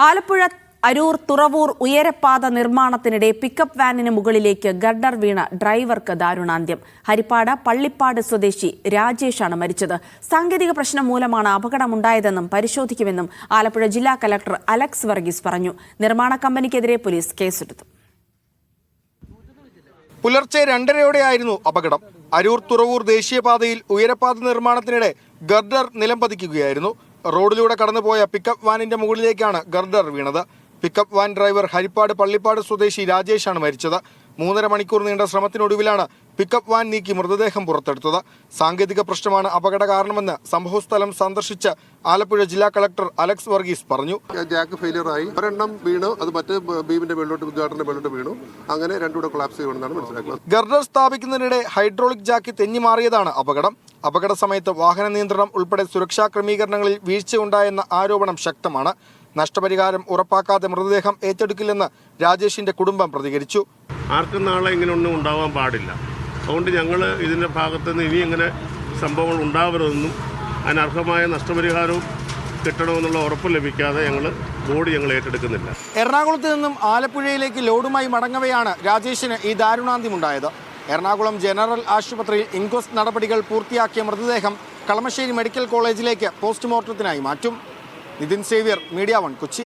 Alappuzha Aroor Thuravoor ഉയരപ്പാത നിർമ്മാണത്തിനിടെ pickup വാനിന് മുകളിലേക്ക് girder വീണ ഡ്രൈവർക്ക് ദാരുണാന്ത്യം. ഹരിപ്പാട് പള്ളിപ്പാട് സ്വദേശി രാജേഷാണ് മരിച്ചത്. സാങ്കേതിക പ്രശ്നം മൂലമാണ് അപകടമുണ്ടായതെന്നും പരിശോധിക്കുമെന്നും ആലപ്പുഴ ജില്ലാ കലക്ടർ അലക്സ് വർഗീസ് പറഞ്ഞു. നിർമ്മാണ കമ്പനിക്കെതിരെ പോലീസ് കേസെടുത്തു. പുലർച്ചെ 2:30യോടെയായിരുന്നു അപകടം. അരൂർ തുറവൂർ ദേശീയപാതയിൽ ഉയരപ്പാത നിർമ്മാണത്തിനിടെ ഗർഡർ നിലംപതിക്കുകയായിരുന്നു. റോഡിലൂടെ കടന്നുപോയ പിക്കപ്പ് വാനിന്റെ മുകളിലേക്കാണ് ഗർഡർ വീണത്. Pickup van driver Harippad Pallippad സ്വദേശി രാജേഷാണ് മരിച്ചത്. 3.5 മണിക്കൂർ നീണ്ട ശ്രമത്തിനൊടുവിലാണ് പിക്കപ്പ് വാൻ നീക്കി മൃതദേഹം പുറത്തെടുത്തത്. സാങ്കേതിക പ്രശ്നമാണ് അപകട കാരണമെന്ന് സംഭവസ്ഥലം സന്ദർശിച്ച ആലപ്പുഴ ജില്ലാ കളക്ടർ അലക്സ് വർഗീസ് പറഞ്ഞു. ജാക്ക് ഫെയിലിയർ ആയി, ഒരെണ്ണം വീണു, അത് മറ്റേ ബീമിന്റെ മേളിലോട്ട് ഗാർഡറിന്റെ മേളിലോട്ട് വീണു. അങ്ങനെ രണ്ടുകൂടെ കൊളാപ്സ് ചെയ്യുമെന്നാണ് മനസ്സിലാക്കുന്നത്. ഗർഡർ സ്ഥാപിക്കുന്നതിനിടെ ഹൈഡ്രോളിക് ജാക്ക് തെന്നി മാറിയതാണ് അപകടം. അപകട സമയത്ത് വാഹന നിയന്ത്രണം ഉൾപ്പെടെ സുരക്ഷാ ക്രമീകരണങ്ങളിൽ വീഴ്ചയുണ്ടായെന്ന ആരോപണം ശക്തമാണ്. നഷ്ടപരിഹാരം ഉറപ്പാക്കാതെ മൃതദേഹം ഏറ്റെടുക്കില്ലെന്ന് രാജേഷിന്റെ കുടുംബം പ്രതികരിച്ചു. ആർക്കും നാളെ ഇങ്ങനെയൊന്നും ഉണ്ടാവാൻ പാടില്ല. അതുകൊണ്ട് ഞങ്ങൾ ഇതിൻ്റെ ഭാഗത്ത് നിന്ന് ഇനി ഇങ്ങനെ സംഭവങ്ങൾ ഉണ്ടാവരുതെന്നും അതിനർഹമായ നഷ്ടപരിഹാരവും കിട്ടണമെന്നുള്ള ഉറപ്പ് ലഭിക്കാതെ ബോഡി ഞങ്ങൾ ഏറ്റെടുക്കുന്നില്ല. എറണാകുളത്ത് നിന്നും ആലപ്പുഴയിലേക്ക് ലോഡുമായി മടങ്ങവെയാണ് രാജേഷിന് ഈ ദാരുണാന്ത്യമുണ്ടായത്. എറണാകുളം ജനറൽ ആശുപത്രിയിൽ ഇൻക്വസ്റ്റ് നടപടികൾ പൂർത്തിയാക്കിയ മൃതദേഹം കളമശ്ശേരി മെഡിക്കൽ കോളേജിലേക്ക് പോസ്റ്റ്മോർട്ടത്തിനായി മാറ്റും. നിതിൻ സേവ്യർ, മീഡിയ 1 കൊച്ചി.